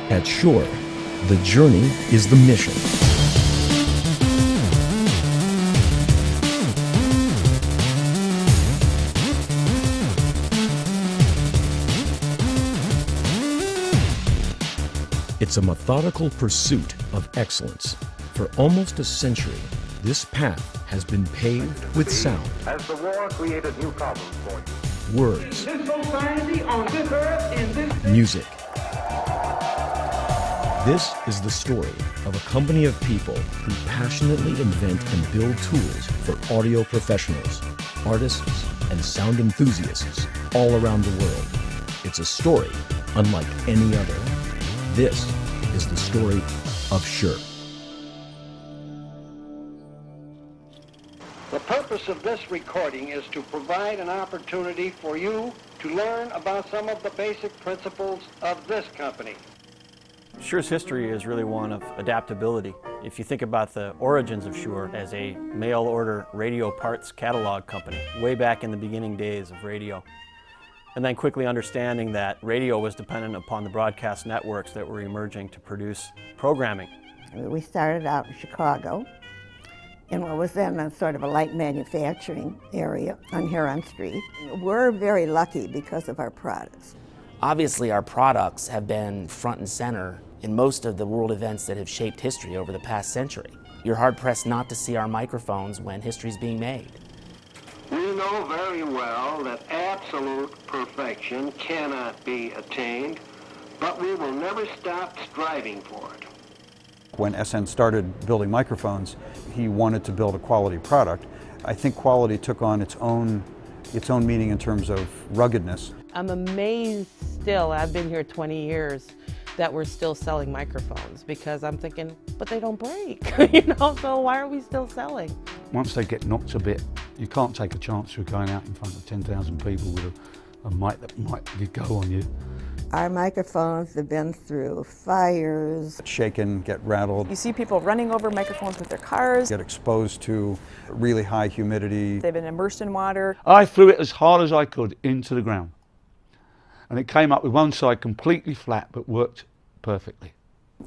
At Shure, the journey is the mission. It's a methodical pursuit of excellence. For almost a century, this path has been paved with sound. As the war created new problems for you. Words. This society on this earth in this Music. This is the story of a company of people who passionately invent and build tools for audio professionals, artists, and sound enthusiasts all around the world. It's a story unlike any other. This is the story of Shure. The purpose of this recording is to provide an opportunity for you to learn about some of the basic principles of this company. Shure's history is really one of adaptability. If you think about the origins of Shure as a mail-order radio parts catalog company, way back in the beginning days of radio, and then quickly understanding that radio was dependent upon the broadcast networks that were emerging to produce programming. We started out in Chicago, in what was then a sort of a light manufacturing area on Huron Street. We're very lucky because of our products. Obviously, our products have been front and center in most of the world events that have shaped history over the past century. You're hard-pressed not to see our microphones when history's being made. We know very well that absolute perfection cannot be attained, but we will never stop striving for it. When SN started building microphones, he wanted to build a quality product. I think quality took on its own meaning in terms of ruggedness. I'm amazed still, I've been here 20 years, that we're still selling microphones, because I'm thinking, but they don't break, so why are we still selling? Once they get knocked a bit, you can't take a chance with going out in front of 10,000 people with a mic that might go on you. Our microphones have been through fires. Get shaken, get rattled. You see people running over microphones with their cars. Get exposed to really high humidity. They've been immersed in water. I threw it as hard as I could into the ground. And it came up with one side completely flat, but worked perfectly.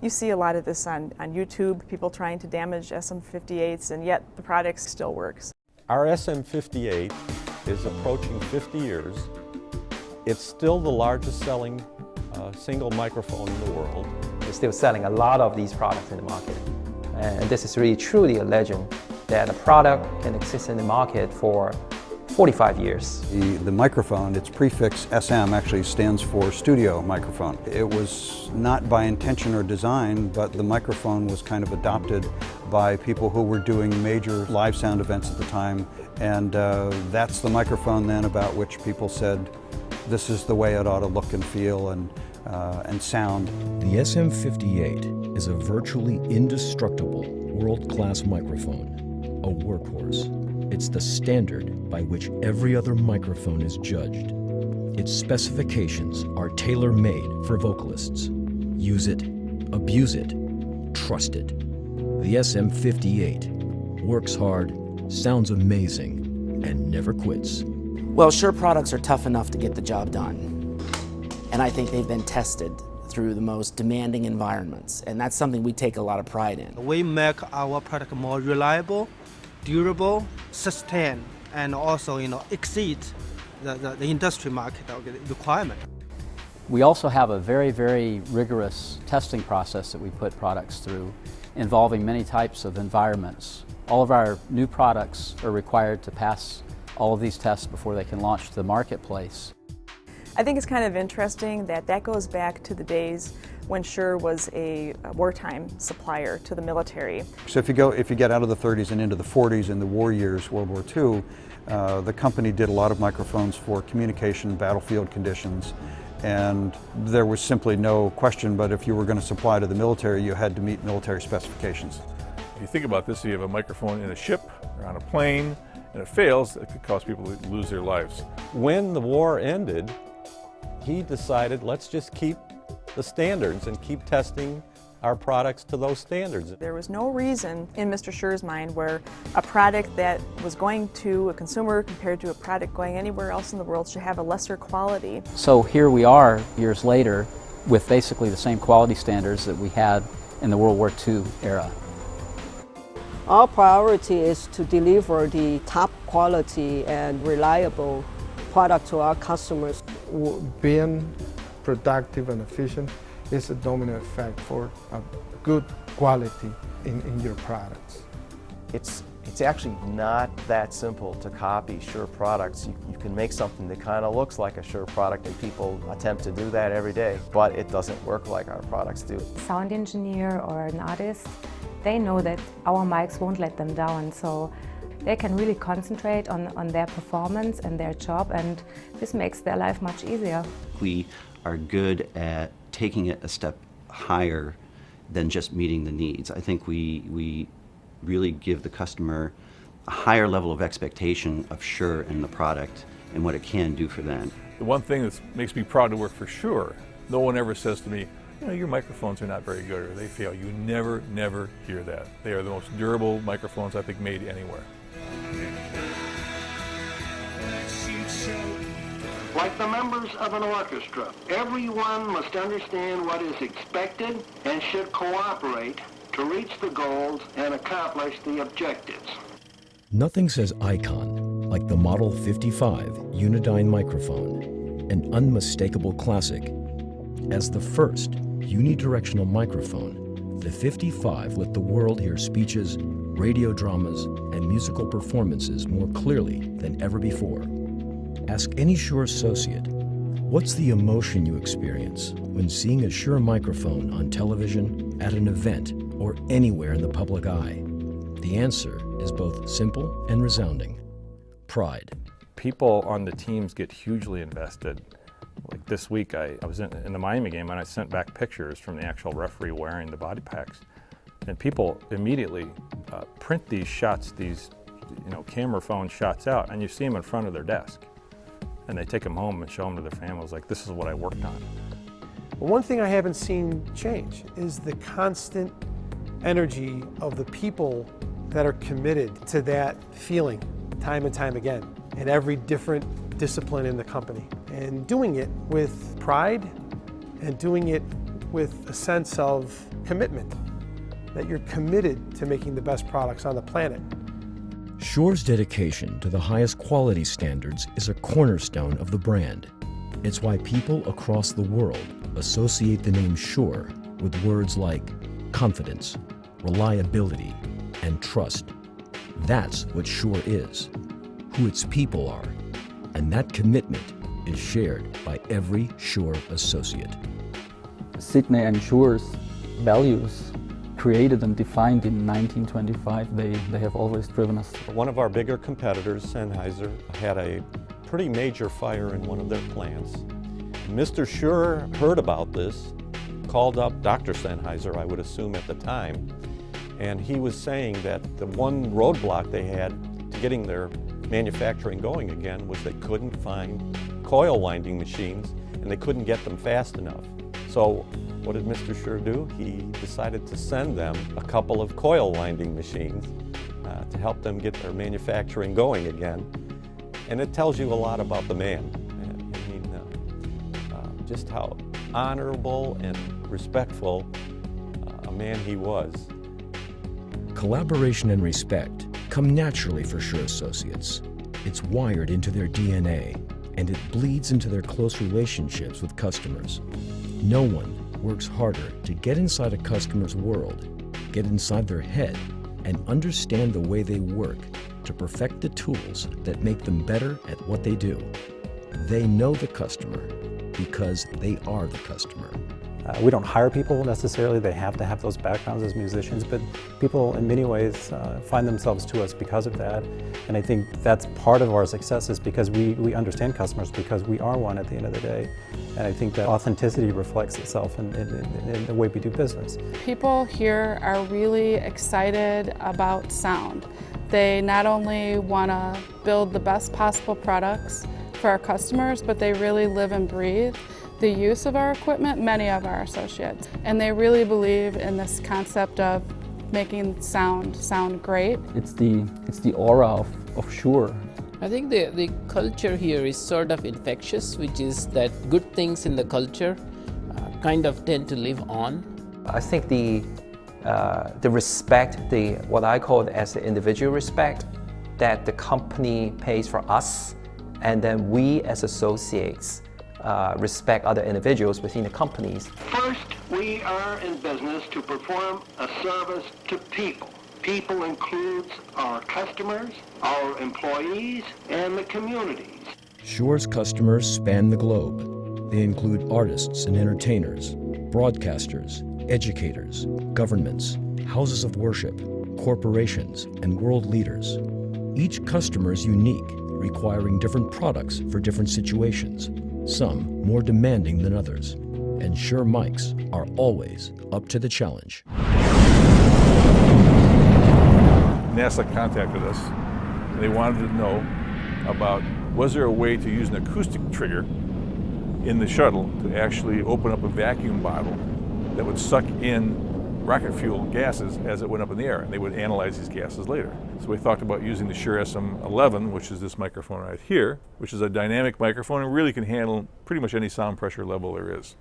You see a lot of this on YouTube, people trying to damage SM58s, and yet the product still works. Our SM58 is approaching 50 years. It's still the largest selling single microphone in the world. We're still selling a lot of these products in the market. And this is really truly a legend that a product can exist in the market for 45 years. The microphone, its prefix SM, actually stands for studio microphone. It was not by intention or design, but the microphone was kind of adopted by people who were doing major live sound events at the time. And that's the microphone then about which people said, this is the way it ought to look and feel and sound. The SM58 is a virtually indestructible world-class microphone, a workhorse. It's the standard by which every other microphone is judged. Its specifications are tailor-made for vocalists. Use it, abuse it, trust it. The SM58 works hard, sounds amazing, and never quits. Well, Shure products are tough enough to get the job done. And I think they've been tested through the most demanding environments. And that's something we take a lot of pride in. We make our product more reliable, durable, sustain, and also exceed the industry market requirement. We also have a very, very rigorous testing process that we put products through, involving many types of environments. All of our new products are required to pass all of these tests before they can launch to the marketplace. I think it's kind of interesting that goes back to the days when Shure was a wartime supplier to the military. So if you get out of the 30s and into the 40s and the war years, World War II, the company did a lot of microphones for communication, battlefield conditions, and there was simply no question, but if you were going to supply to the military, you had to meet military specifications. If you think about this, you have a microphone in a ship or on a plane, and it fails, it could cause people to lose their lives. When the war ended, he decided, let's just keep the standards and keep testing our products to those standards. There was no reason in Mr. Shure's mind where a product that was going to a consumer compared to a product going anywhere else in the world should have a lesser quality. So here we are, years later, with basically the same quality standards that we had in the World War II era. Our priority is to deliver the top quality and reliable product to our customers. Being productive and efficient is a domino effect for a good quality in your products. It's actually not that simple to copy Shure products. You can make something that kind of looks like a Shure product, and people attempt to do that every day, but it doesn't work like our products do. Sound engineer or an artist, they know that our mics won't let them down, so they can really concentrate on their performance and their job, and this makes their life much easier. We are good at taking it a step higher than just meeting the needs. I think we really give the customer a higher level of expectation of Shure and the product and what it can do for them. The one thing that makes me proud to work for Shure, no one ever says to me, you know, your microphones are not very good or they fail. You never hear that. They are the most durable microphones I think made anywhere. Like the members of an orchestra, everyone must understand what is expected and should cooperate to reach the goals and accomplish the objectives. Nothing says icon like the Model 55 Unidyne microphone, an unmistakable classic. As the first unidirectional microphone, the 55 let the world hear speeches, radio dramas, and musical performances more clearly than ever before. Ask any Shure associate, what's the emotion you experience when seeing a Shure microphone on television, at an event, or anywhere in the public eye? The answer is both simple and resounding: pride. People on the teams get hugely invested. Like this week, I was in the Miami game and I sent back pictures from the actual referee wearing the body packs. And people immediately print these shots, these camera phone shots out, and you see them in front of their desk. And they take them home and show them to their families, like, this is what I worked on. Well, one thing I haven't seen change is the constant energy of the people that are committed to that feeling time and time again in every different discipline in the company. And doing it with pride and doing it with a sense of commitment, that you're committed to making the best products on the planet. Shure's dedication to the highest quality standards is a cornerstone of the brand. It's why people across the world associate the name Shure with words like confidence, reliability, and trust. That's what Shure is, who its people are, and that commitment is shared by every Shure associate. Sidney and Shure's values, created and defined in 1925, they have always driven us. One of our bigger competitors, Sennheiser, had a pretty major fire in one of their plants. Mr. Shure heard about this, called up Dr. Sennheiser, I would assume at the time, and he was saying that the one roadblock they had to getting their manufacturing going again was they couldn't find coil winding machines and they couldn't get them fast enough. So what did Mr. Shure do? He decided to send them a couple of coil winding machines to help them get their manufacturing going again. And it tells you a lot about the man. I mean, just how honorable and respectful a man he was. Collaboration and respect come naturally for Shure associates. It's wired into their DNA, and it bleeds into their close relationships with customers. No one works harder to get inside a customer's world, get inside their head, and understand the way they work to perfect the tools that make them better at what they do. They know the customer because they are the customer. We don't hire people necessarily, they have to have those backgrounds as musicians, but people in many ways find themselves to us because of that. And I think that's part of our success is because we understand customers, because we are one at the end of the day. And I think that authenticity reflects itself in the way we do business. People here are really excited about sound. They not only want to build the best possible products for our customers, but they really live and breathe the use of our equipment, many of our associates. And they really believe in this concept of making sound great. It's the aura of Shure. I think the culture here is sort of infectious, which is that good things in the culture kind of tend to live on? I think the respect, what I call as the individual respect, that the company pays for us, and then we as associates respect other individuals within the companies. First, we are in business to perform a service to people. People includes our customers, our employees, and the communities. Shure's customers span the globe. They include artists and entertainers, broadcasters, educators, governments, houses of worship, corporations, and world leaders. Each customer is unique, requiring different products for different situations, some more demanding than others. And Shure mics are always up to the challenge. NASA contacted us, and they wanted to know about, was there a way to use an acoustic trigger in the shuttle to actually open up a vacuum bottle that would suck in rocket fuel gases as it went up in the air, and they would analyze these gases later. So we thought about using the Shure SM11, which is this microphone right here, which is a dynamic microphone and really can handle pretty much any sound pressure level there is.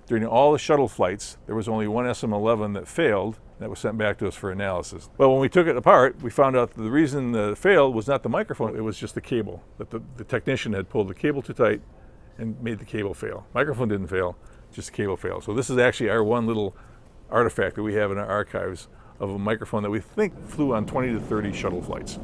During all the shuttle flights, there was only one SM11 that failed, that was sent back to us for analysis. Well, when we took it apart, we found out that the reason it failed was not the microphone, it was just the cable. That the technician had pulled the cable too tight and made the cable fail. Microphone didn't fail, just the cable failed. So this is actually our one little artifact that we have in our archives of a microphone that we think flew on 20 to 30 shuttle flights.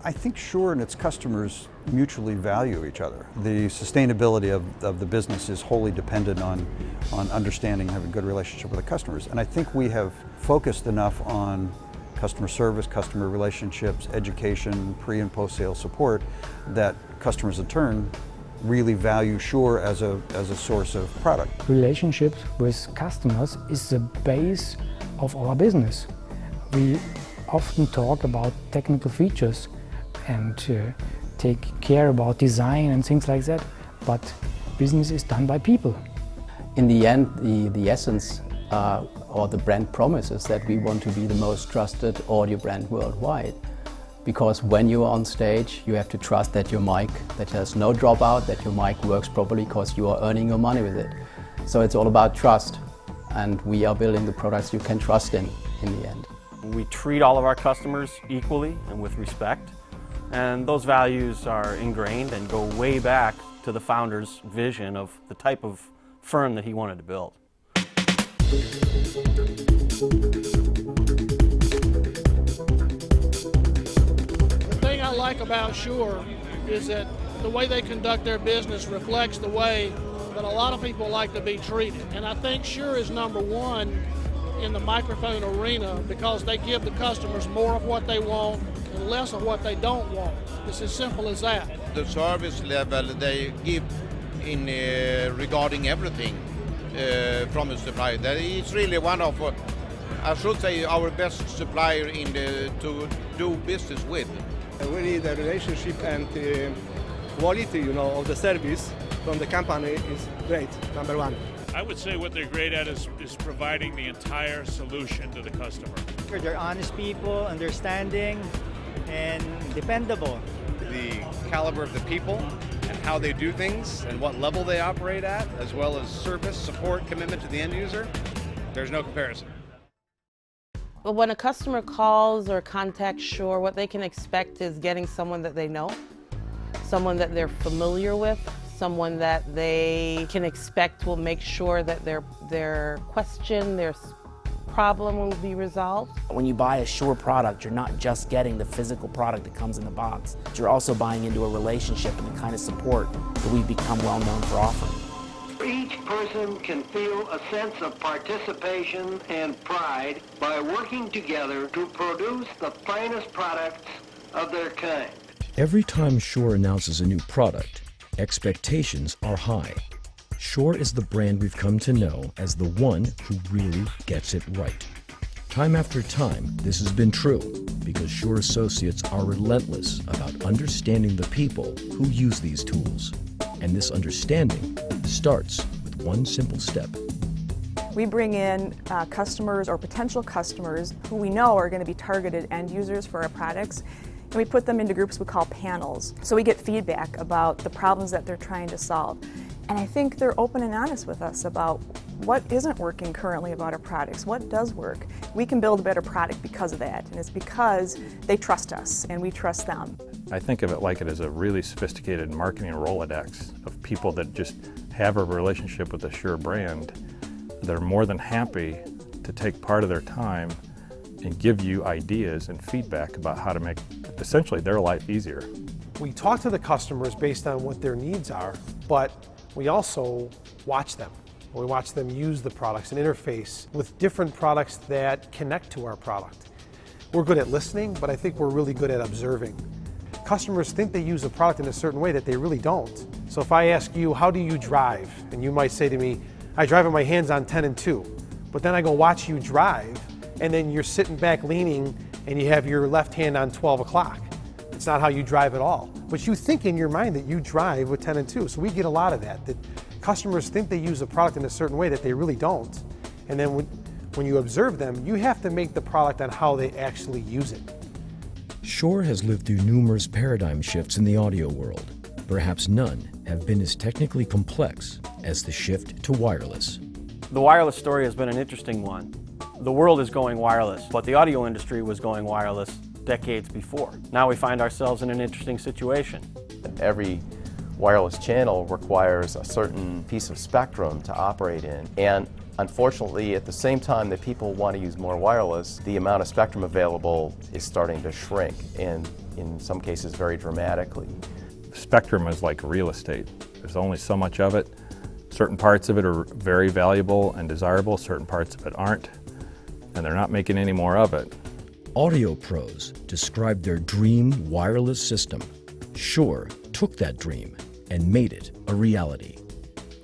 I think Shure and its customers mutually value each other. The sustainability of the business is wholly dependent on understanding and having a good relationship with the customers. And I think we have focused enough on customer service, customer relationships, education, pre and post-sale support, that customers in turn really value Shure as a source of product. Relationships with customers is the base of our business. We often talk about technical features and take care about design and things like that, but business is done by people. In the end, the essence or the brand promise is that we want to be the most trusted audio brand worldwide. Because when you're on stage, you have to trust that your mic, that there's no dropout, that your mic works properly because you are earning your money with it. So it's all about trust, and we are building the products you can trust in the end. We treat all of our customers equally and with respect, and those values are ingrained and go way back to the founder's vision of the type of firm that he wanted to build. The thing I like about Shure is that the way they conduct their business reflects the way that a lot of people like to be treated. And I think Shure is number one in the microphone arena because they give the customers more of what they want and less of what they don't want. It's as simple as that. The service level they give in regarding everything from the supplier, that is really one of, I should say, our best supplier to do business with. Really, the relationship and the quality, of the service from the company is great. Number one. I would say what they're great at is providing the entire solution to the customer. They're honest people, understanding, and dependable. The caliber of the people and how they do things and what level they operate at, as well as service, support, commitment to the end user, there's no comparison. Well, when a customer calls or contacts Shure, what they can expect is getting someone that they know, someone that they're familiar with, someone that they can expect will make sure that their question, their problem will be resolved. When you buy a Shure product, you're not just getting the physical product that comes in the box. You're also buying into a relationship and the kind of support that we've become well known for offering. Each person can feel a sense of participation and pride by working together to produce the finest products of their kind. Every time Shure announces a new product, expectations are high. Shure is the brand we've come to know as the one who really gets it right. Time after time, this has been true because Shure associates are relentless about understanding the people who use these tools. And this understanding starts with one simple step. We bring in customers or potential customers who we know are going to be targeted end users for our products, and we put them into groups we call panels. So we get feedback about the problems that they're trying to solve. And I think they're open and honest with us about what isn't working currently about our products, what does work. We can build a better product because of that, and it's because they trust us and we trust them. I think of it like it as a really sophisticated marketing Rolodex of people that just have a relationship with the Shure brand. They're more than happy to take part of their time and give you ideas and feedback about how to make essentially their life easier. We talk to the customers based on what their needs are, but we also watch them. We watch them use the products and interface with different products that connect to our product. We're good at listening, but I think we're really good at observing. Customers think they use a product in a certain way that they really don't. So if I ask you, how do you drive? And you might say to me, I drive with my hands on 10 and 2. But then I go watch you drive, and then you're sitting back leaning, and you have your left hand on 12 o'clock. It's not how you drive at all. But you think in your mind that you drive with 10 and 2. So we get a lot of that customers think they use a product in a certain way that they really don't. And then when you observe them, you have to make the product on how they actually use it. Shure has lived through numerous paradigm shifts in the audio world. Perhaps none have been as technically complex as the shift to wireless. The wireless story has been an interesting one. The world is going wireless, but the audio industry was going wireless decades before. Now we find ourselves in an interesting situation. Every wireless channel requires a certain piece of spectrum to operate in, and unfortunately, at the same time that people want to use more wireless, the amount of spectrum available is starting to shrink, and in some cases very dramatically. Spectrum is like real estate. There's only so much of it. Certain parts of it are very valuable and desirable, certain parts of it aren't, and they're not making any more of it. Audio pros described their dream wireless system. Shure took that dream and made it a reality.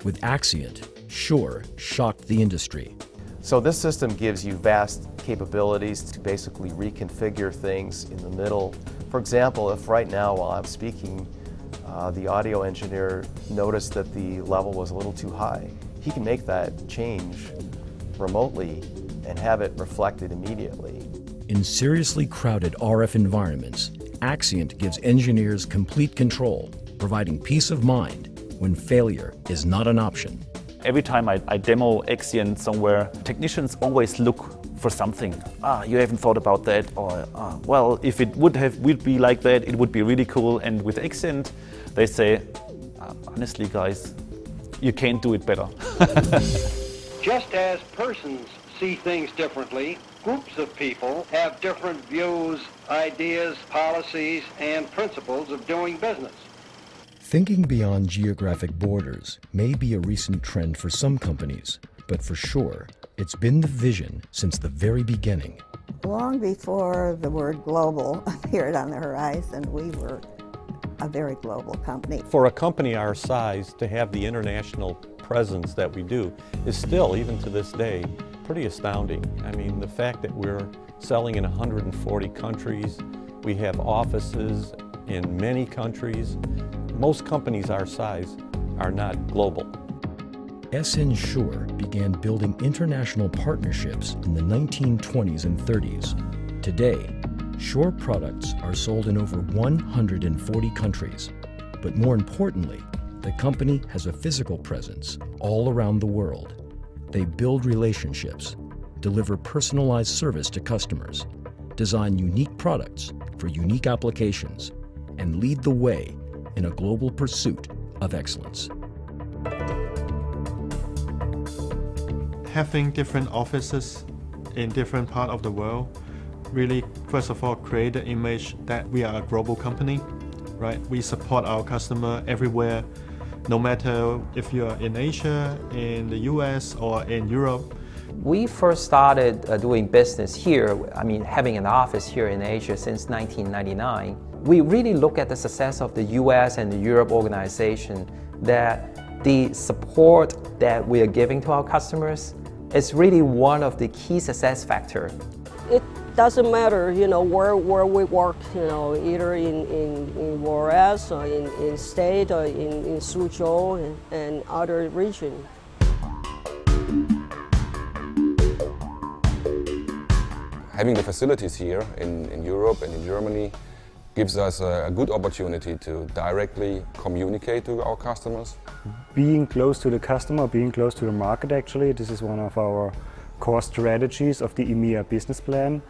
With Axient, Shure shocked the industry. So this system gives you vast capabilities to basically reconfigure things in the middle. For example, if right now while I'm speaking, the audio engineer noticed that the level was a little too high, he can make that change remotely and have it reflected immediately. In seriously crowded RF environments, Axient gives engineers complete control, providing peace of mind when failure is not an option. Every time I demo Axient somewhere, technicians always look for something. You haven't thought about that, or well, if it would be like that, it would be really cool. And with Axient, they say, honestly, guys, you can't do it better. Just as persons see things differently, groups of people have different views, ideas, policies, and principles of doing business. Thinking beyond geographic borders may be a recent trend for some companies, but for Shure, it's been the vision since the very beginning. Long before the word global appeared on the horizon, we were a very global company. For a company our size to have the international presence that we do is still, even to this day, pretty astounding. I mean, the fact that we're selling in 140 countries, we have offices in many countries. Most companies our size are not global. SN Shure began building international partnerships in the 1920s and 30s. Today, Shure products are sold in over 140 countries. But more importantly, the company has a physical presence all around the world. They build relationships, deliver personalized service to customers, design unique products for unique applications, and lead the way in a global pursuit of excellence. Having different offices in different parts of the world really, first of all, create the image that we are a global company, right? We support our customer everywhere, no matter if you're in Asia, in the US, or in Europe. We first started doing business here, having an office here in Asia since 1999. We really look at the success of the US and the Europe organization, that the support that we are giving to our customers is really one of the key success factors. It doesn't matter, where we work, either in US or in state or in Suzhou and other regions. Having the facilities here in Europe and in Germany gives us a good opportunity to directly communicate to our customers. Being close to the customer, being close to the market actually, this is one of our core strategies of the EMEA business plan,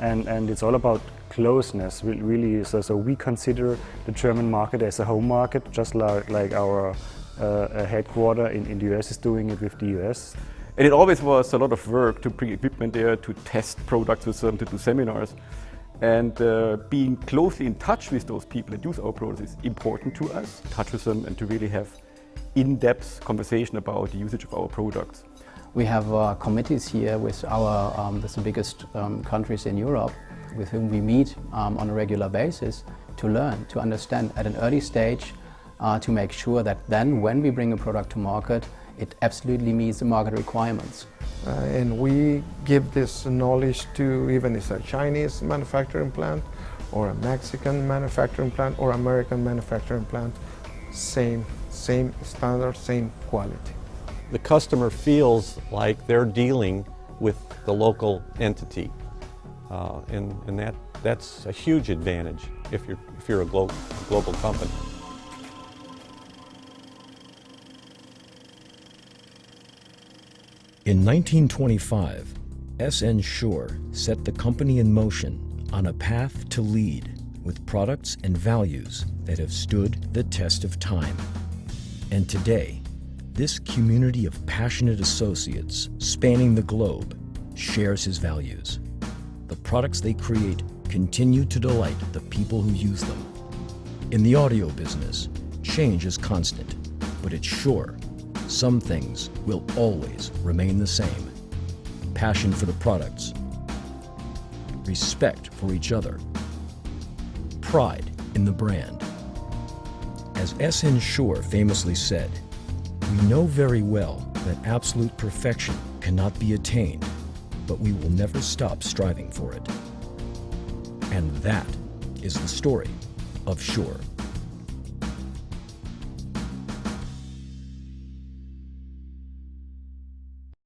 and it's all about closeness, really. So we consider the German market as a home market, just like our headquarter in the US is doing it with the US. And it always was a lot of work to bring equipment there, to test products with them, to do seminars. And being closely in touch with those people that use our products is important to us, touch with them and to really have in-depth conversation about the usage of our products. We have committees here with our with the biggest countries in Europe, with whom we meet on a regular basis to learn, to understand at an early stage, to make sure that then when we bring a product to market, it absolutely meets the market requirements. And we give this knowledge to, even if it's a Chinese manufacturing plant or a Mexican manufacturing plant or American manufacturing plant, same standard, same quality. The customer feels like they're dealing with the local entity, and that's a huge advantage if you're a global company. In 1925, SN Shure set the company in motion on a path to lead with products and values that have stood the test of time. And today, this community of passionate associates spanning the globe shares his values. The products they create continue to delight the people who use them. In the audio business, change is constant, but at Shure, some things will always remain the same. Passion for the products, respect for each other, pride in the brand. As SN Shure famously said, "We know very well that absolute perfection cannot be attained, but we will never stop striving for it." And that is the story of Shure.